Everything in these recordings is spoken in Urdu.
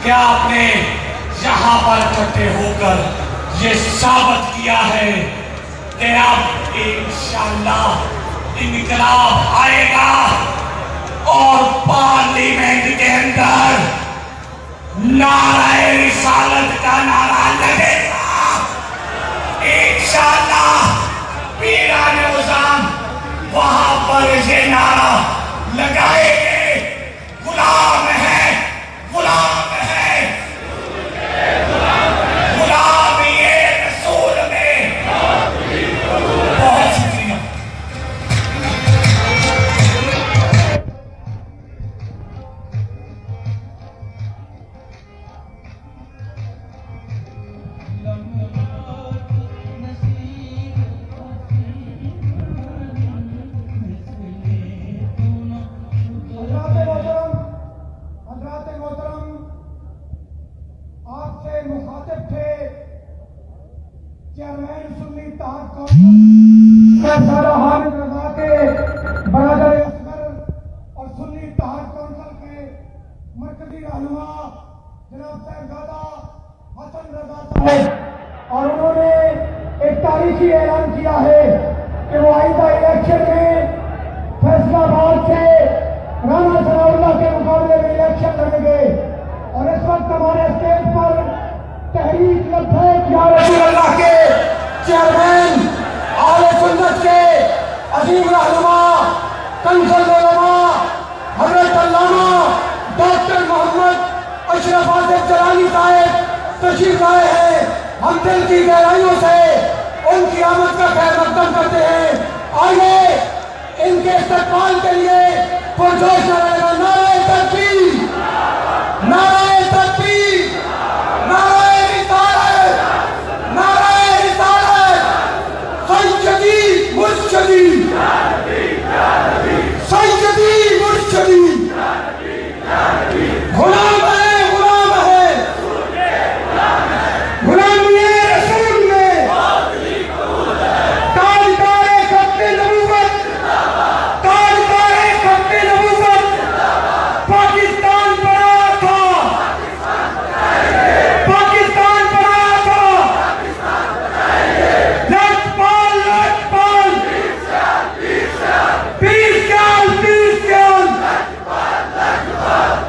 کہ آپ نے یہاں پر اکٹھے ہو کر یہ ثابت کیا ہے کہ اب انشاءاللہ انقلاب آئے گا اور پارلیمنٹ کے اندر نعرہ رسالت کا نعرہ لگے گا انشاءاللہ۔ پیران وزان وہاں پر یہ نعرہ لگائے گے، غلام ہے، غلام ہے، غلامی رسول میں۔ بہت شکریہ۔ چیئرمین سنی اتحاد کونسل سارا حامد رضا کے برادر اصغر اور سنی اتحاد کونسل کے مرکزی رہنما جناب صاحبزادہ حسن رضا صاحب، اور انہوں نے ایک تاریخی اعلان کیا ہے کہ وہ آئندہ الیکشن میں فیصلہ آباد سے رانا ثناء اللہ کے مقابلے میں الیکشن لڑیں گے۔ اور اس وقت ہمارے اسٹیج پر تحریک لبیک یا رسول اللہ کے چیئرمین، اہل سنت کے عظیم رہنما، کنز العلماء حضرت علامہ ڈاکٹر محمد اشرف آصف جلانی صاحب تشریف لائے ہیں۔ ہم دل کی گہرائیوں سے ان کی آمد کا خیر مقدم کرتے ہیں۔ آئیے ان کے استقبال کے لیے پرجوش نعرہ نعرہ تکبیر، نعرہ تکبیر، نعرہ رسالت، نعرہ رسالت، سیدی مرشدی، سیدی مرشدی، غلام ہے، غلام ہے، غلامی رسول میں، تاجدار ختم نبوت، تاجدار ختم نبوت، پاکستان بنا تھا، پاکستان بنا تھا، لٹپال لٹپال، پیر سیال پیر سیال،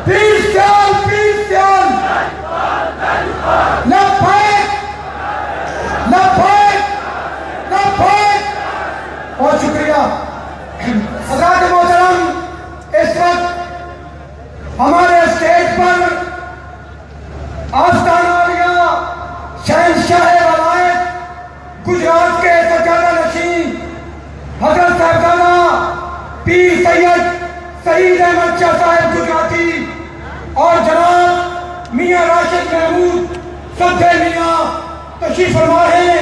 پیر سیال پیر سیال، لبیک لبیک لبیک۔ بہت شکریہ حضرات محترم۔ اس وقت ہمارے اسٹیج پر آستان عالیہ شہنشاہ ولایت گجرات کے سجادہ نشین حضرت صاحبزادہ پیر سید سعید احمد شاہ صاحب گجراتی اور جناب میاں راشد محمود صدر میاں تشریف فرما ہیں۔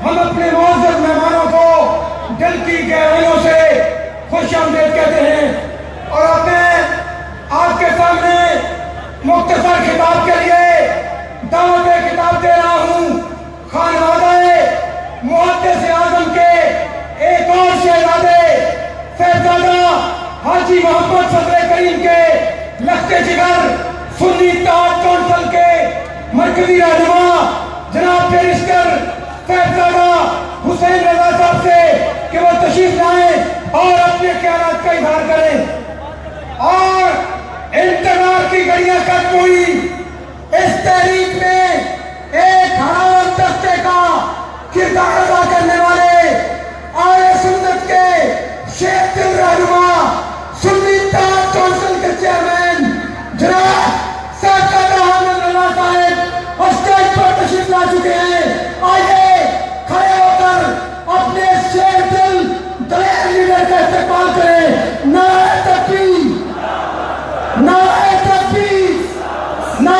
ہم اپنے معزز مہمانوں کو دل کی گہرائیوں سے خوش آمدید کہتے ہیں اور آپ کے سامنے مختصر خطاب کے لیے دعوت خطاب دے رہا ہوں۔ خانوادہ محدث اعظم کے ایک اور شہزادے صاحبزادہ حاجی محمد صدر کریم کے لخت جگر سنی اتحاد کونسل کے مرکزی رہنما جناب بیرسٹر صاحبزادہ حسین رضا صاحب سے کہ وہ تشریف لائیں اور اپنے خیالات کا اظہار کریں۔ اور انتظار کی گھڑیاں ختم ہوئی۔ اس تحریک میں ایک حرام دستے کا کردار ادا کرنے والے اہل سنت کے شیخ دل رہنما سنی اتحاد کونسل کے چیئرمین جناب صاحبزادہ حامد رضا صاحب اسٹیج پر تشریف لا چکے ہیں۔ آئیے کھڑے ہو کر اپنے شیر دل دلیر لیڈر کا استقبال کریں۔ نعرہ تکبیر، نعرہ تکبیر، نعرہ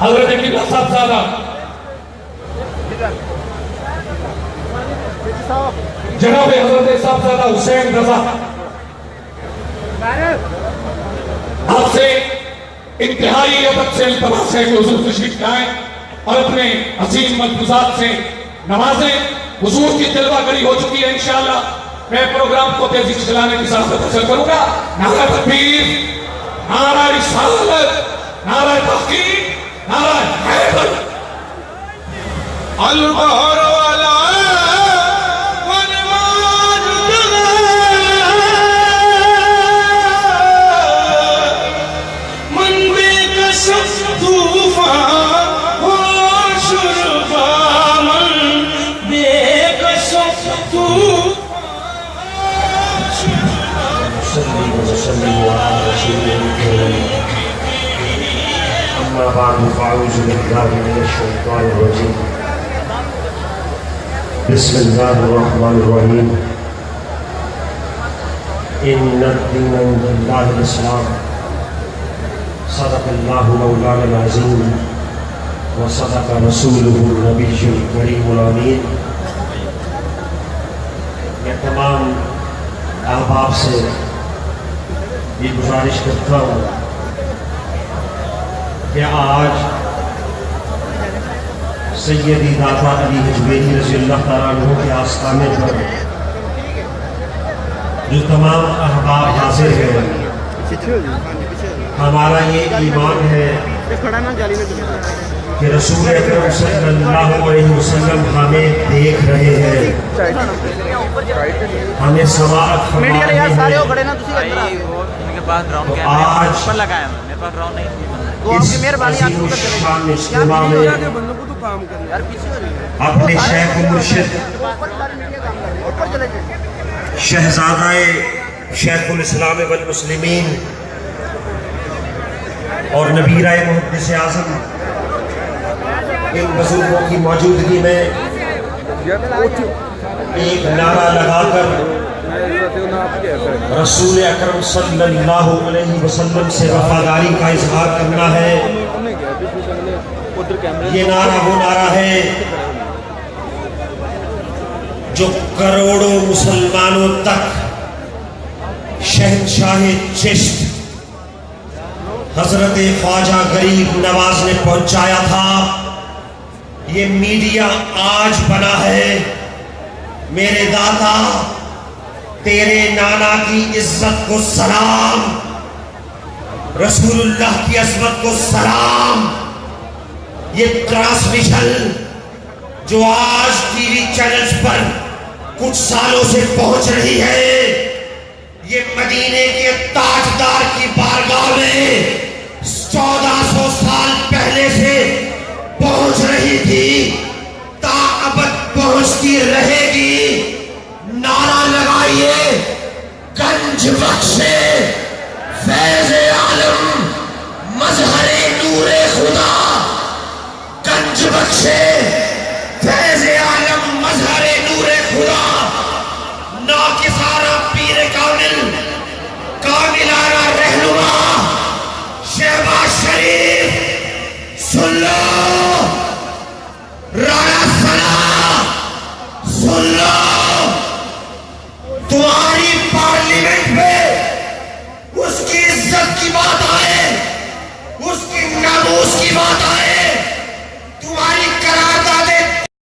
حضرت قبلہ صاحبزادہ جناب حضرت صاحبزادہ حسین رضا آپ سے انتہائی ادب سے التماس ہے کہ حضور تشریف لائیں اور اپنے عظیم ملفوظات سے نوازیں. حضور کی جلوہ گری ہو چکی ہے. انشاءاللہ میں پروگرام کو تیزی سے چلانے کی ساتھ حاصل کروں گا. نعرہ تکبیر، نعرہ رسالت، نعرہ تحقیق، نعرہ حیدر. البحر والا أما بعد فأعوذ بالله من الشيطان الرجيم. بسم الله الرحمن الرحيم. إن الدين عند الله الإسلام. صدق الله مولانا العظيم وصدق رسوله النبي الكريم الأمين. میں تمام احباب سے یہ گزارش کرتا ہوں کہ آج سیدی داتا علی حجویری رضی اللہ تعالیٰ عنہ کے آستانے پر جو تمام احباب حاضر ہیں، ہمارا یہ ایمان ہے کہ رسول اکرم صلی اللہ علیہ وسلم ہمیں دیکھ رہے ہیں، ہمیں سماعت فرما رہے ہیں. آج اس عظیم الشان اجتماع میں اپنے شیخ و مرشد شہزادہ شیخ الاسلام والمسلمین اور نبیرہ محدث اعظم ان بزرگوں کی موجودگی میں ایک نعرہ لگا کر رسول اکرم صلی اللہ علیہ وسلم سے وفاداری کا اظہار کرنا ہے. یہ نعرہ وہ نعرہ ہے جو کروڑوں مسلمانوں تک شہنشاہ چشت حضرت خواجہ غریب نواز نے پہنچایا تھا. یہ میڈیا آج بنا ہے. میرے داتا تیرے نانا کی عزت کو سلام، رسول اللہ کی عظمت کو سلام. یہ ٹرانسمیشن جو آج ٹی وی چینلز پر کچھ سالوں سے پہنچ رہی ہے، یہ مدینے کے تاجدار کی بارگاہ میں 1400 سال پہلے سے پہنچ رہی تھی، تا ابد پہنچتی رہے گی. نعرہ لگائیے، گنج بخشے فیض عالم مظہر نور خدا. گنج بخشے فیض عالم مظہر نور خدا. ناکسانہ پیر کامل، کاملانہ رہنما شہباز شریف. سن لو رانا ثنا، سن لو تمہاری پارلیمنٹ میں اس کی عزت کی بات آئے، اس کی ناموس کی بات آئے،